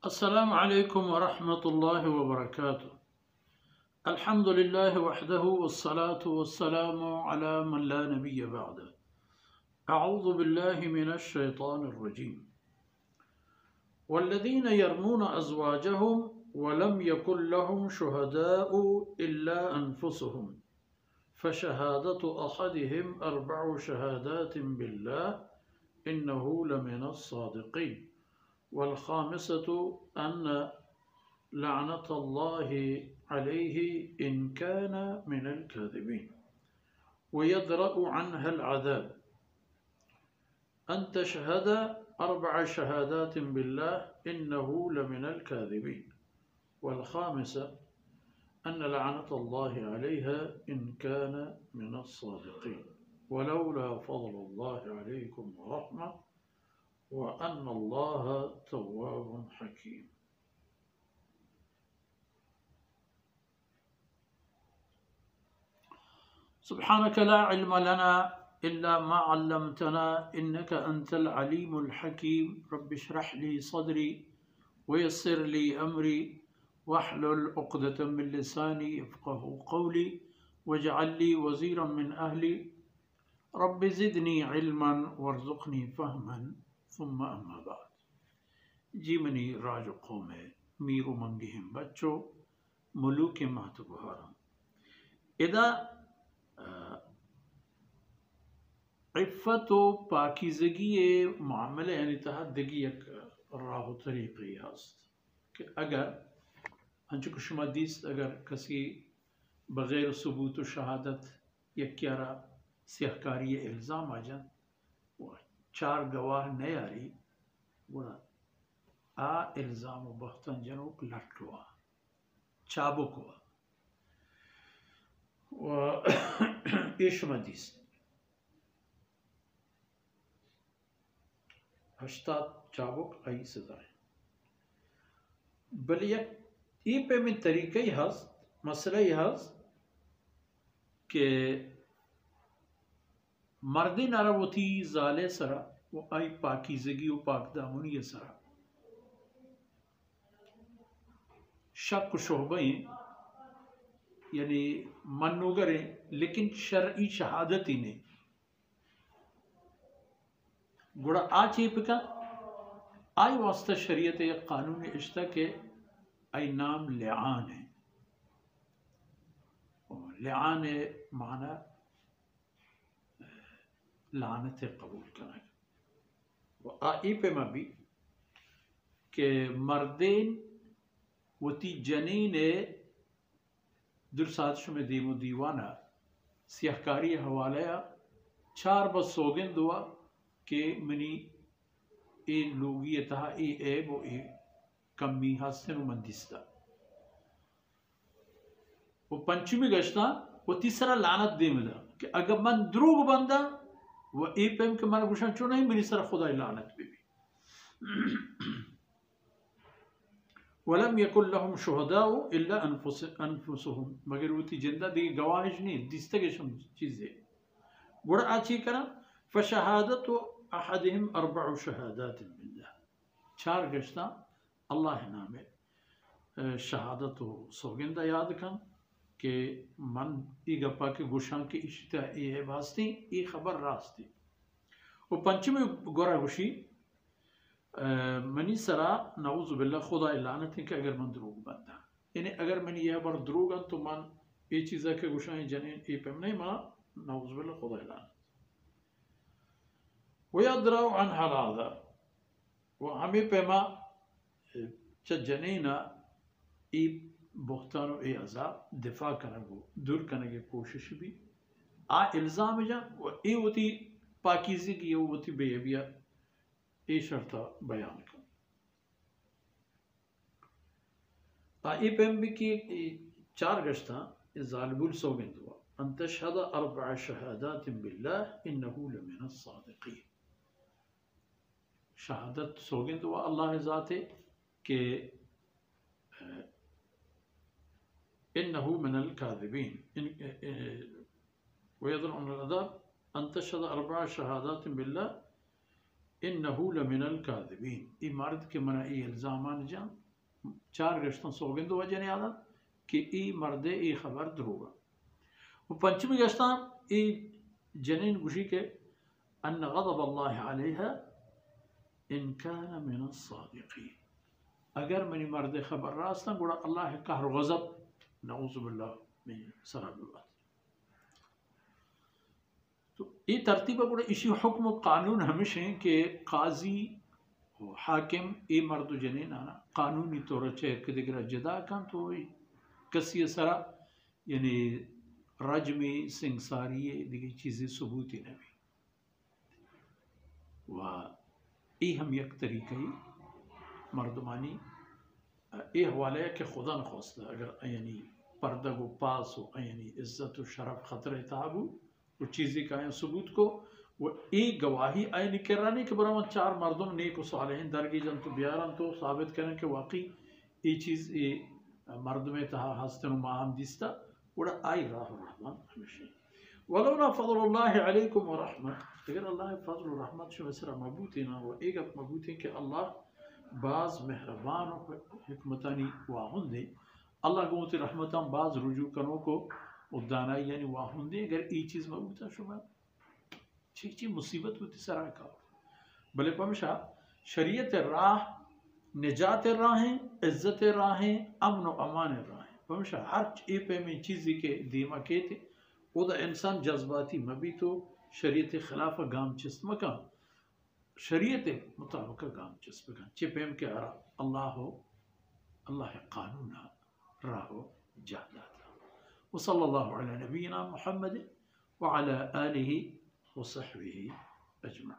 अस्सलामु अलैकुम वरहमतुल्लाहि वबरकातुह। अल्हम्दुलिल्लाहि वहदहु वस्सलातु वस्सलामु अला मन ला नबिय्य बअदह। अऊज़ु बिल्लाहि मिनश शैतानिर रजीम। वल्लज़ीन यरमून अज़वाजहुम वलम यकुल लहुम शुहदाउ इल्ला अनफुसुहुम फशहादतु अहदिहिम अर्बअु शहादातिन बिल्लाह इन्नहु लमिनस सादिक़ीन वल खामिसतु अन्न लअनतल्लाहि अलैहि इन कान मिनल काज़िबीन व यद्रअु अन्हल अज़ाब अन तशहद अर्बअ शहादातिन बिल्लाह इन्नहु लमिनल काज़िबीन वल खामिसा अन्न लअनतल्लाहि अलैहा इन कान मिनस सादिक़ीन वलौला फ़ज़लुल्लाहि अलैकुम व रहमह व अन्नल्लाह तव्वाबुन हकीम। सुब्हानक ला इल्म लना इल्ला मा अल्लमतना इन्नका अंतल अलीमुल हकीम। रब्बि इश्रह ली सदरी व यस्सिर ली अमरी वहलुल उक़दतम मिन लिसानी यफ़क़हू क़ौली वजअल ली वज़ीरन मिन अहली रब्बि ज़िदनी इल्मन वरज़ुक़नी फ़हमन सुम्मा अम्मा बाद। जी मनी राज कौम है मीरू मंगिहिम बच्चों मुलूक महतुबहारम इदा इफ़्फ़त व पाकीज़गी मामले यानी तहदगी एक राह तरीक़ी हस्त कि अगर अंचु शुमदीस अगर कसी बग़ैर सबूत व शहादत यक्यारा सिहकारी इल्ज़ाम आ जान चार गवाह नहीं आ रही बुरा आ इल्ज़ाम बख्तन जनोक लटवा चाबुक व इशमदीस हश्तात चाबुक आई सजाए बल ये पे में तरीक़े हस्त मसला हस्त के मर्दी नरवती जाले सरा वो आई पाकीज़गी व पाकदामुनी सरा शक शोबें यानी मनुगरें लेकिन शरई शहादती ने गुड़ा आचिपका आई वास्ता शरीयत एक कानून इश्ता के आई नाम लिआन है। लिआन माना लानत कबूल करना वो आई पे मबी के मर्देन वती जनीन दुर्सादश में दीमो दीवाना सियाहकारी हवाला चार बस सोगन दुआ के मनी ए लोगी तहा ए ऐब व ए कमी हसन मंदिस्ता वो पंचमी गश्ता वो तीसरा लानत देमदा कि अगर मन द्रूग बंदा वो ए पेम के मन गुशन चुना ही मेरी सर खुदा लानत भी वलम यकुल लहुम शुहदाउ इल्ला अनफुसुहुम मगर वो ती जिंदा दी गवाहिश नहीं दिस्तगे शम चीज़ें गुड़ा आची करा फशहादतु अहदिहिम अर्बअु शहादातिन बिल्लाह चार गश्ता अल्लाह नामे शहादत सोगंदा याद कन के मन ई गप्पा के गुशां के इश्ता ये वास्ते ये खबर रास्ती वो पंचमी गोरा गुशी मनी सरा नऊज़ बिल्लाह खुदा लानत है कि अगर मन द्रूग बंदा यानी अगर मनी यह बार द्रूगन तो मन ये चीज़ा के गुशाएं जने ये पेम नहीं मां नऊज़ बिल्लाह खुदा लानत वो यद्रअु अन्हल अज़ाब वो हमें पेमा च जनेना ई बुख्तान ए अज़ाब दिफा करने दूर करने की कोशिश भी आ इल्ज़ाम जा वो ए होती पाकीज़ी की वो होती बेहबिया ए शर्ता बयान कर आ ए पेम भी की चार गश्ता ज़ालिबुल सौगंद हुआ अन तशहद अर्बअ शहादातिन बिल्लाह इन्नहु लमिनस सादिक़ीन शहादत सौगंद हुआ अल्लाह ज़ात है के इन्नहु मिनल काज़िबीन व यद्रअु अन्हल अज़ाब अन तशहद अर्बअ शहादातिन बिल्लाह इन्नहु लमिनल काज़िबीन, ई मर्द के मना ई इल्ज़ामान जान 4 गश्तों सौगंद वजह ने आदा कि ई मर्दे ई खबर दरोगा। वो पंचमी गश्ता ई जनीन गुशी के अन्न गज़ब अल्लाह अलैहा इन कान मिन अस्सादिक़ीन, अगर मनी मर्द खबर रास्ता गुड़ा अल्लाह कहर गज़ब नऊज़ु बिल्लाह मिन सराबिल। तो ये तरतीब गुड़ा इसी हुक्म कानून हमेशा कि काजी हाकिम ए मर्द जनीन आना कानूनी तौर चे कदिगरा जदा कान तो कसी सरा यानी रजमी सिंगसारी दिगी चीज़ें सबूती नबी वाह ये हम एक तरीक़े मर्दमानी ये हवाले है कि खुदा न खोस्ता अगर यानी पर्दा को पास हो यानी इज़्ज़त व शरफ ख़तरे ताबू वो चीज़ें का सबूत को वो एक गवाही आय निकरानी के बराबर 4 मर्दों ने को सालेहन दरगी जन तो बियारन तो साबित करें कि वाकई ये चीज़ ये मर्द में तहा हस्तन माहम दिस्ता उड़ा आई राह रहमान हमेशा वलौला फ़ज़लुल्लाहि अलैकुम व रहमत, अगर अल्लाह फ़ज़ल व रहमत शो सरा मबूती ना वो एक मबूती कि अल्लाह बाज़ मेहरबान और हिकमतानी वाहुंदे अल्लाह को उते रहमतम बाज़ रुजू कनो को उदाना यानी वाहुंदे अगर ये चीज़ मबूता शुमा ची मुसीबत होती सरा का भले पमशा शरीयत राह निजात राहें इज्जत राहें अमन व अमान राहें पमशा हर ए पे में चीज़ के दीमा के थे उदा इंसान जज्बाती मबी तो शरीयत खिलाफ गाम चिस्म का शरीयत मुताबिक गाम चिस्म का चिपेम के अरा अल्लाह हो अल्लाह कानून राहो जादा व सल्लल्लाहु अला नबीना मुहम्मद व अला आलिहि व सहबिहि अजमईन।